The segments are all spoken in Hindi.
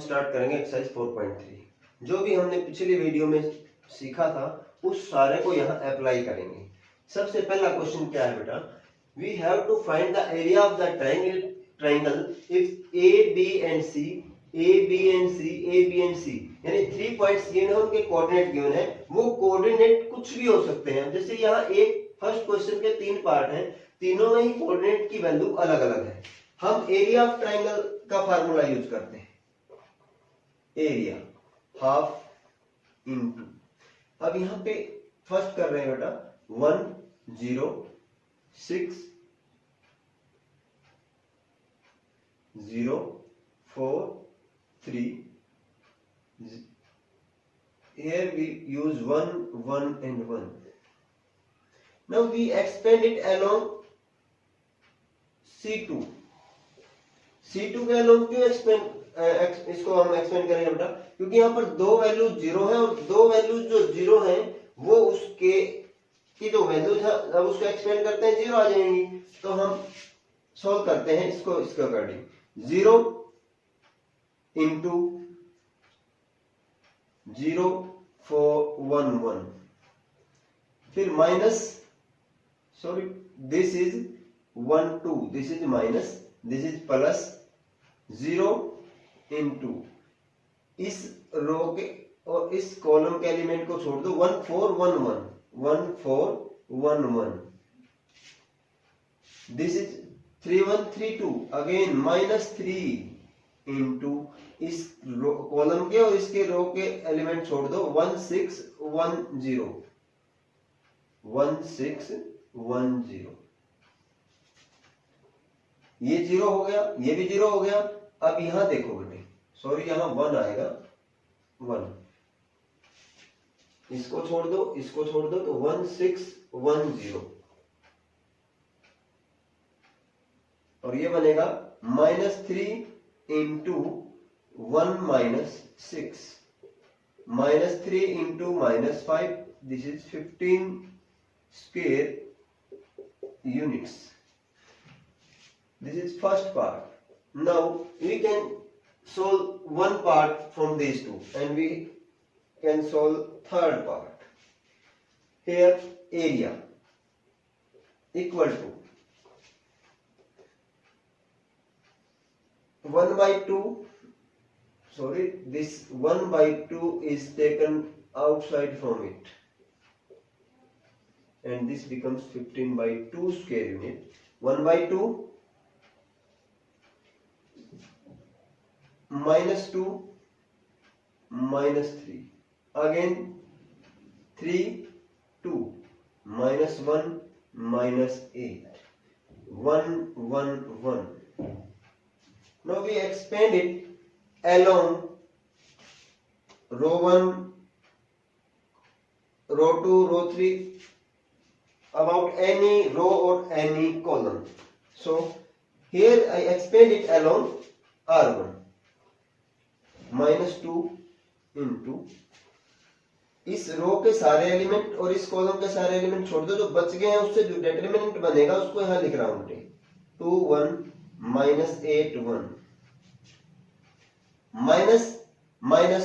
स्टार्ट करेंगे एक्सरसाइज 4.3। जो भी हमने पिछली वीडियो में सीखा था उस सारे को यहाँ अप्लाई करेंगे। सबसे पहला क्वेश्चन क्या है बेटा, we have to find the area of the triangle if A B and C, A B and C, A B and C, यानी 3 पॉइंट्स गिवन है, उनके कोऑर्डिनेट गिवन है। वो कोऑर्डिनेट कुछ भी हो सकते हैं। जैसे यहाँ एक फर्स्ट क्वेश्चन के 3 पार्ट हैं, तीनों में ही कोऑर्डिनेट की वैल्यू अलग अलग है। हम एरिया ऑफ ट्रायंगल का फार्मूला यूज करते हैं, एरिया हाफ इंटू, अब यहां पे फर्स्ट कर रहे हैं बेटा 1 0 6 0 4 3, here we use 1 1 and 1. Now we expand it along C2 के अलोंग क्यों इसको हम एक्सपेंड करेंगे बेटा, क्योंकि यहाँ पर दो वैल्यू जीरो है और दो वैल्यू जो जीरो है वो उसके की जो वैल्यू है अब उसको एक्सपेंड करते हैं जीरो आ जाएंगी। तो हम सॉल्व करते हैं इसको इसके अकॉर्डिंग, 0 इंटू 0 4 1 1, फिर minus, sorry this is 1 2, this is minus, this is plus, 0 into इस रो के और इस कॉलम के एलिमेंट को छोड़ दो, 1 4 1 1 1 4 1 1, this is 3 1 3 2, again minus 3 into इस कॉलम के और इसके रो के एलिमेंट छोड़ दो, 1 6 1 0 1 6 1 0, ये जीरो हो गया, ये भी जीरो हो गया। अब यहां देखो बेटे, सॉरी यहां 1 आएगा, 1, इसको छोड़ दो, इसको छोड़ दो, तो 1 6 1 0, और ये बनेगा -3 into 1 -6, -3 into -5, this is 15 square units. This is first part. Now we can solve one part from these two and we can solve third part. Here area equal to 1 by 2, sorry this 1 by 2 is taken outside from it and this becomes 15 by 2 square unit. 1 by 2 -2 -3, again 3 2 -1 -8 1 1 1. Now we expand it along row 1 row 2 row 3 about any row or any column. So here I expand it along R1, -2 into इस रो के सारे एलिमेंट और इस कॉलम के सारे एलिमेंट छोड़ दो, जो बच गए हैं उससे जो डिटरमिनेंट बनेगा उसको यहां लिख रहा हूं बेटे, 2 1 -8 1, माइनस माइनस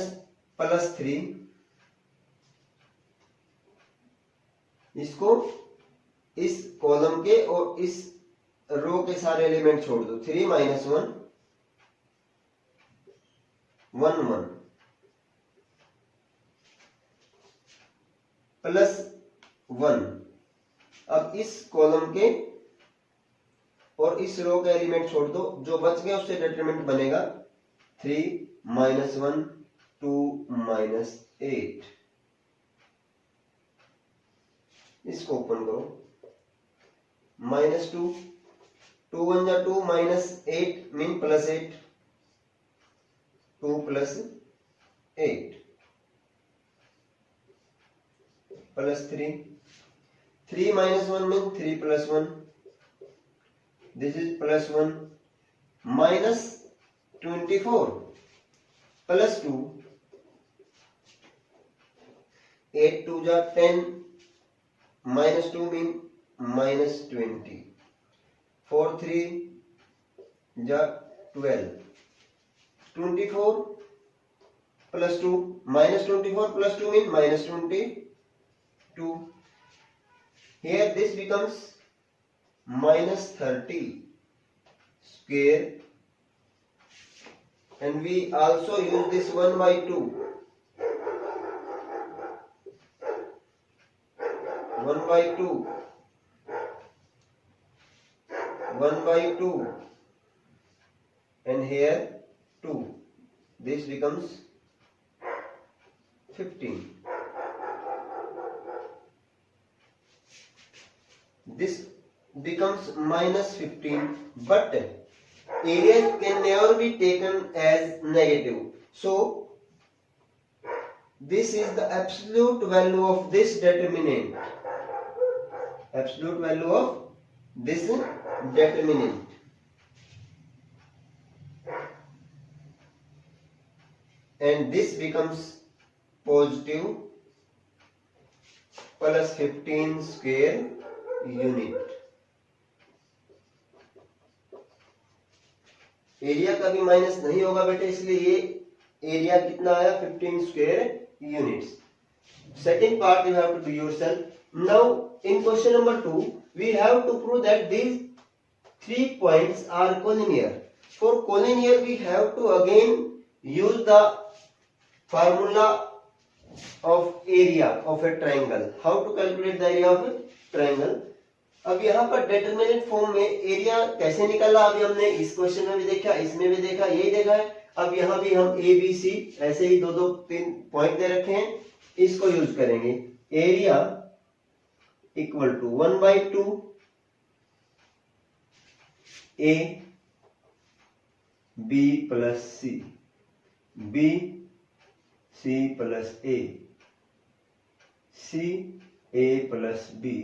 +3, इसको इस कॉलम के और इस रो के सारे एलिमेंट छोड़ दो, 3 -1 1 1 +1, अब इस कॉलम के और इस रो के एलिमेंट छोड़ दो, जो बच गए उससे डिटरमिनेंट बनेगा 3 -1 2 -8, इसको ओपन करो, -2 2 1 जा 2 -8 मीन +8, 2 +8 +3, 3 -1 means 3 +1, this is +1, -24 +2, 8 2 जा 10, -2 mean -20, 4 3 जा 12, 24 plus 2. Minus 24 plus 2 means minus 22. Here this becomes minus 30 square, and we also use this 1 by 2. 1 by 2. 1 by 2. And here 2. This becomes 15. This becomes minus 15, but area can never be taken as negative. So this is the absolute value of this determinant. Absolute value of this determinant. And this becomes positive plus 15 square unit. Area कभी माइनस नहीं होगा बेटे, इसलिए ये एरिया कितना आया 15 square units. Second part you have to do yourself. Now in question number 2 we have to prove that these 3 points are collinear. For collinear we have to again use the formula of area of a triangle. How to calculate the area of a triangle? अब यहाँ पर डिटरमिनेंट फॉर्म में एरिया कैसे निकला अभी हमने इस क्वेश्चन में भी देखा, इसमें भी देखा, यही देखा है. अब यहाँ भी हम ए बी सी ऐसे ही 2-2-3 पॉइंट दे रखे हैं, इसको यूज करेंगे. Area equal to 1 by 2 A B plus C, B C plus A, C A plus B,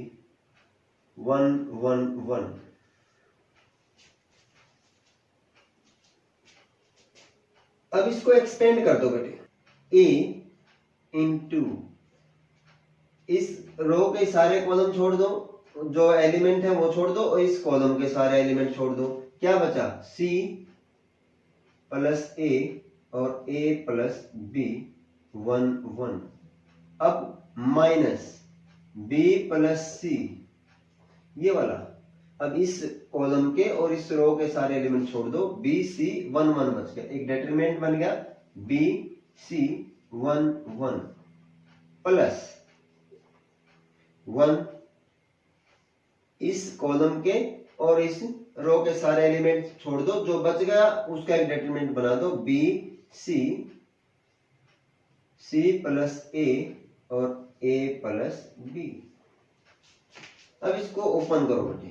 1 1 1. अब इसको एक्सपेंड कर दो बेटे. ए इंटू इस रो के सारे कॉलम छोड़ दो, जो एलिमेंट है वो छोड़ दो, और इस कॉलम के सारे एलिमेंट छोड़ दो. क्या बचा? सी प्लस ए और ए प्लस बी 1 1. अब माइनस बी प्लस सी ये वाला. अब इस कॉलम के और इस रो के सारे एलिमेंट छोड़ दो. बी सी 1 1 बच गया, एक डिटरमिनेंट बन गया बी सी 1 1 प्लस 1 इस कॉलम के और इस रो के सारे एलिमेंट छोड़ दो, जो बच गया उसका एक डिटरमिनेंट बना दो बी सी, सी प्लस ए और ए प्लस बी. अब इसको ओपन करो बेटे.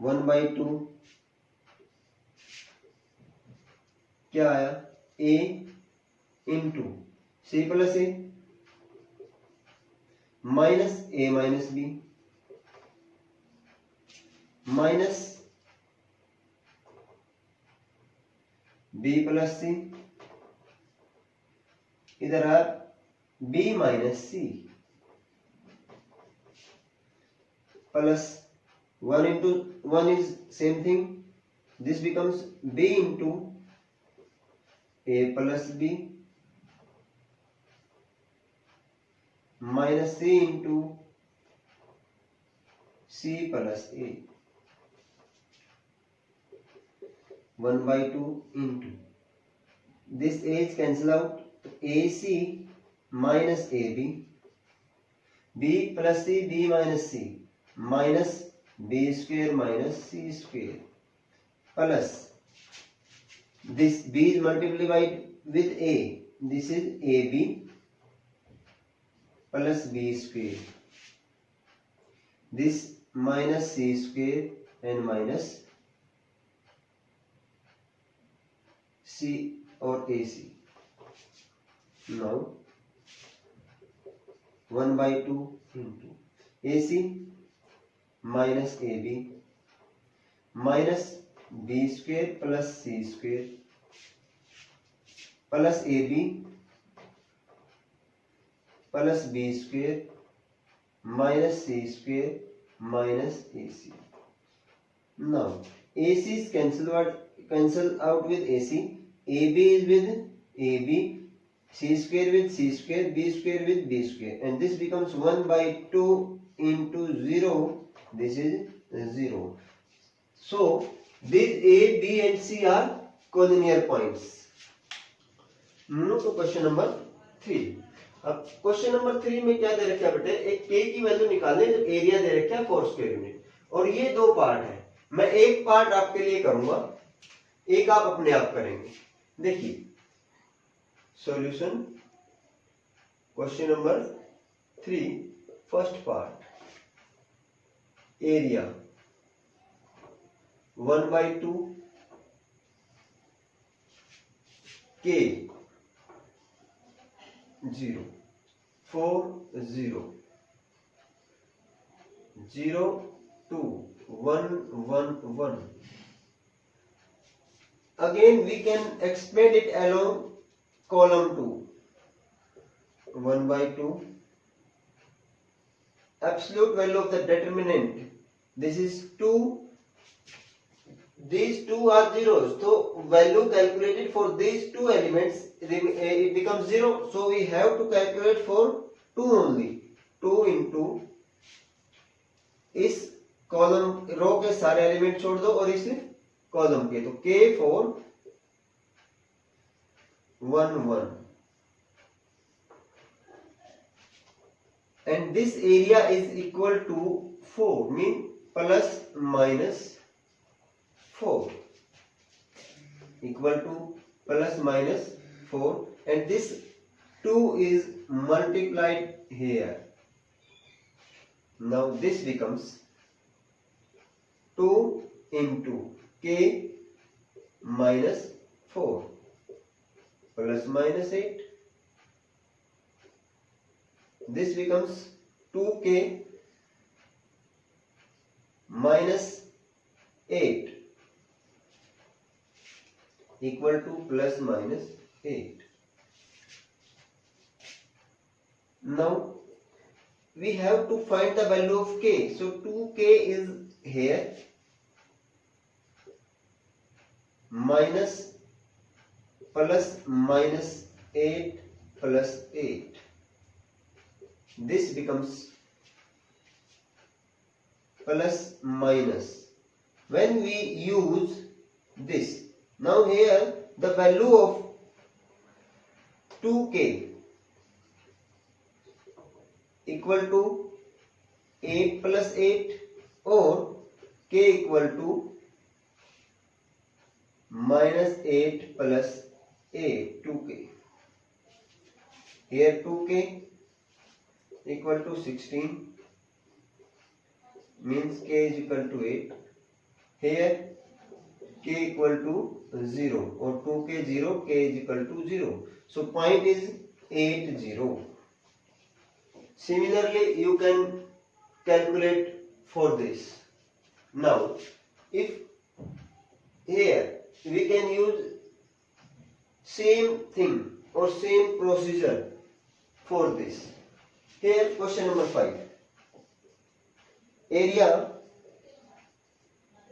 1 by 2 क्या आया? A into C plus A minus A minus B minus B plus C, इधर आ B minus C plus 1 into 1 is same thing. This becomes b into a plus b minus c into c plus a. 1 by 2 into this a is cancel out. ac minus ab, b plus c, b minus c minus b square minus c square plus this b is multiplied with a, this is ab plus b square, this minus c square and minus c or ac. Now 1 by 2 into ac minus ab minus b square plus c square plus ab plus b square minus c square minus ac. Now ac is cancel out with ac, ab is with ab c square with c square, b square with b square, and this becomes 1 by 2 into 0. This is 0. So these a, b and c are collinear points. Move to question number 3. अब क्वेश्चन नंबर 3 में क्या दे रखा है बेटे, एक k की वैल्यू निकालने, जो एरिया दे रखा है 4 स्क्वायर यूनिट, और ये दो पार्ट है. मैं एक पार्ट आपके लिए करूंगा, एक आप अपने आप करेंगे. देखिए solution question number 3, first part, area 1 by 2 k 0 4 0 0 2 1 1 1. Again we can expand it along column 2. 1 by 2, absolute value of the determinant, this is 2. These two are zeros, so value calculated for these two elements, it becomes 0. So we have to calculate for 2 only. 2 into इस कॉलम रो के सारे एलिमेंट छोड़ दो और इस कॉलम के, तो k for 1 1, and this area is equal to 4, mean plus minus 4, equal to plus minus 4, and this 2 is multiplied here. Now this becomes 2 into k minus 4 plus minus 8. This becomes 2k minus 8 equal to plus minus 8. Now we have to find the value of k. So 2k is here, minus plus minus 8 plus 8. This becomes plus minus. When we use this, now here the value of 2k equal to 8 plus 8 or k equal to minus 8 plus 8, 2k. Here 2k equal to 16, means k is equal to 8. Here k equal to 0 or 2k 0, k is equal to 0. So point is 8 0. Similarly you can calculate for this. Now if here we can use same thing or same procedure for this. Here question number 5, area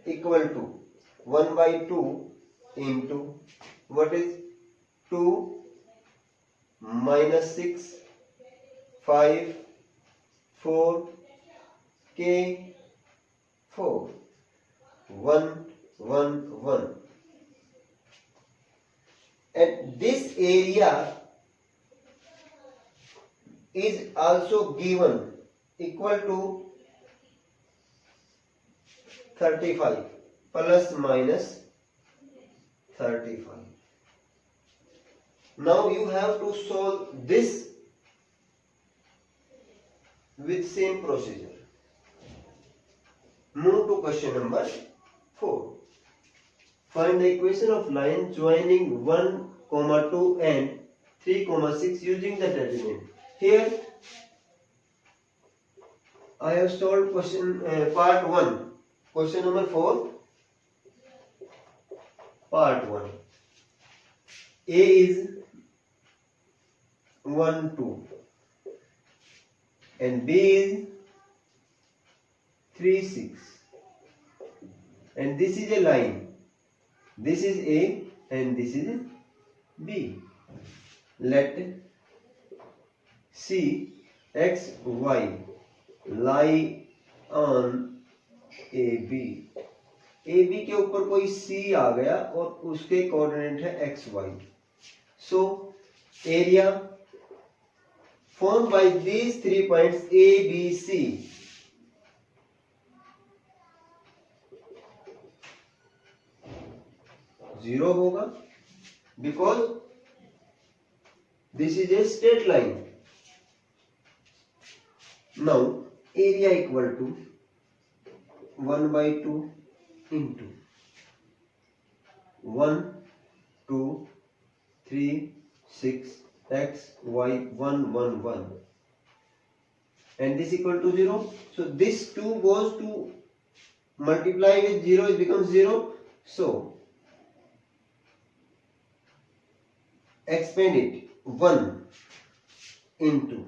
equal to 1 by 2 into what is 2 minus 6 5 4 k 4 1 1 1, and this area is also given equal to 35 plus minus 35. Now you have to solve this with same procedure. Move to question number 4. Find the equation of line joining 1, 2 and 3, 6 using the determinant. Here I have solved question part 1, question number 4, part 1. A is 1 2 and B is 3 6, and this is a line, this is A and this is B. Let C x y lie on A B के ऊपर कोई सी आ गया और उसके कोऑर्डिनेट है x y. So area formed by these 3 points A, B, C zero होगा because this is a straight line. Now area equal to 1/2 into 1, 2, 3, 6 x y 1 1 1 and this equal to 0. So this 2 goes to multiply with 0, it becomes 0. So expand it 1 into,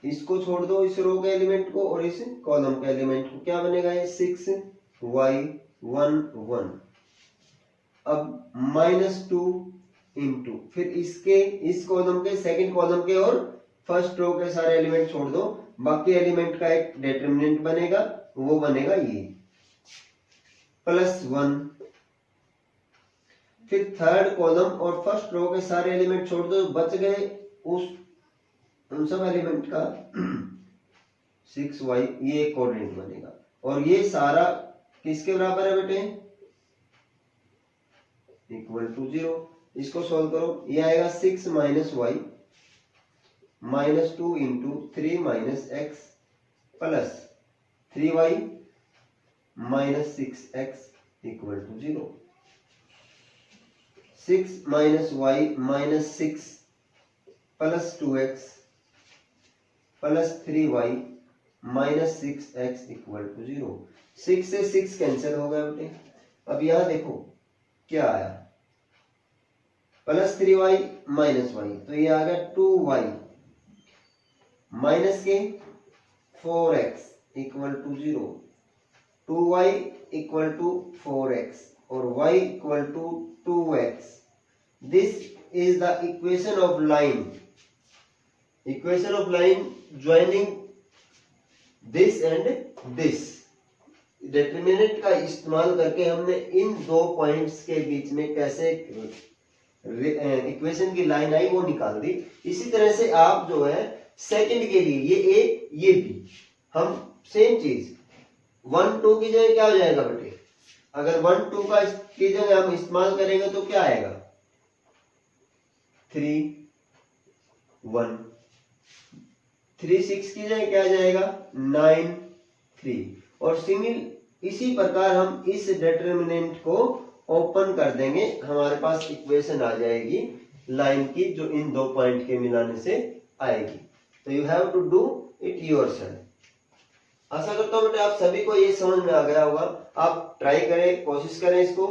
इसको छोड़ दो इस रो के एलिमेंट को और इस कॉलम के एलिमेंट को, क्या बनेगा ये 6y 1 1. अब -2 इंटू फिर इसके इस कॉलम के सेकंड कॉलम के और फर्स्ट रो के सारे एलिमेंट छोड़ दो, बाकी एलिमेंट का एक डिटरमिनेंट बनेगा, वो बनेगा ये +1. फिर थर्ड कॉलम और फर्स्ट रो के सारे एलिमेंट छोड़ दो, बच गए उन सब एलिमेंट का 6y, ये कोऑर्डिनेट बनेगा. और ये सारा किसके बराबर है बेटे? Equal to 0. इसको सॉल्व करो, ये आएगा 6 minus y -2 into 3 minus x plus 3y minus 6x equal to 0. 6 minus y minus 6 plus 2x plus 3y minus 6x equal to 0. 6 से 6 कैंसिल हो गया बेटे. अब यहां देखो क्या आया, प्लस 3y माइनस y, तो ये आ गया 2y माइनस के 4x equal to 0. 2y equal to 4x और y equal to 2x. This is the equation of line. Equation of line joining this and this. Determinant का इस्तेमाल करके हमने इन दो पॉइंट्स के बीच में कैसे इक्वेशन की लाइन आई वो निकाल दी. इसी तरह से आप जो है सेकंड के लिए ये ए ये बी, हम सेम चीज 1 2 की जगह क्या हो जाएगा बेटे? अगर 1 2 का की जगह हम इस्तेमाल करेंगे तो क्या आएगा? 3 1. 3 6 की जगह क्या आ जाएगा? 9 3. और सिमिलर इसी प्रकार हम इस डिटरमिनेंट को ओपन कर देंगे, हमारे पास इक्वेशन आ जाएगी लाइन की जो इन दो पॉइंट के मिलाने से आएगी. तो you have to do it yourself. आशा करता हूं बेटे आप सभी को ये समझ में आ गया होगा. आप ट्राई करें, कोशिश करें इसको.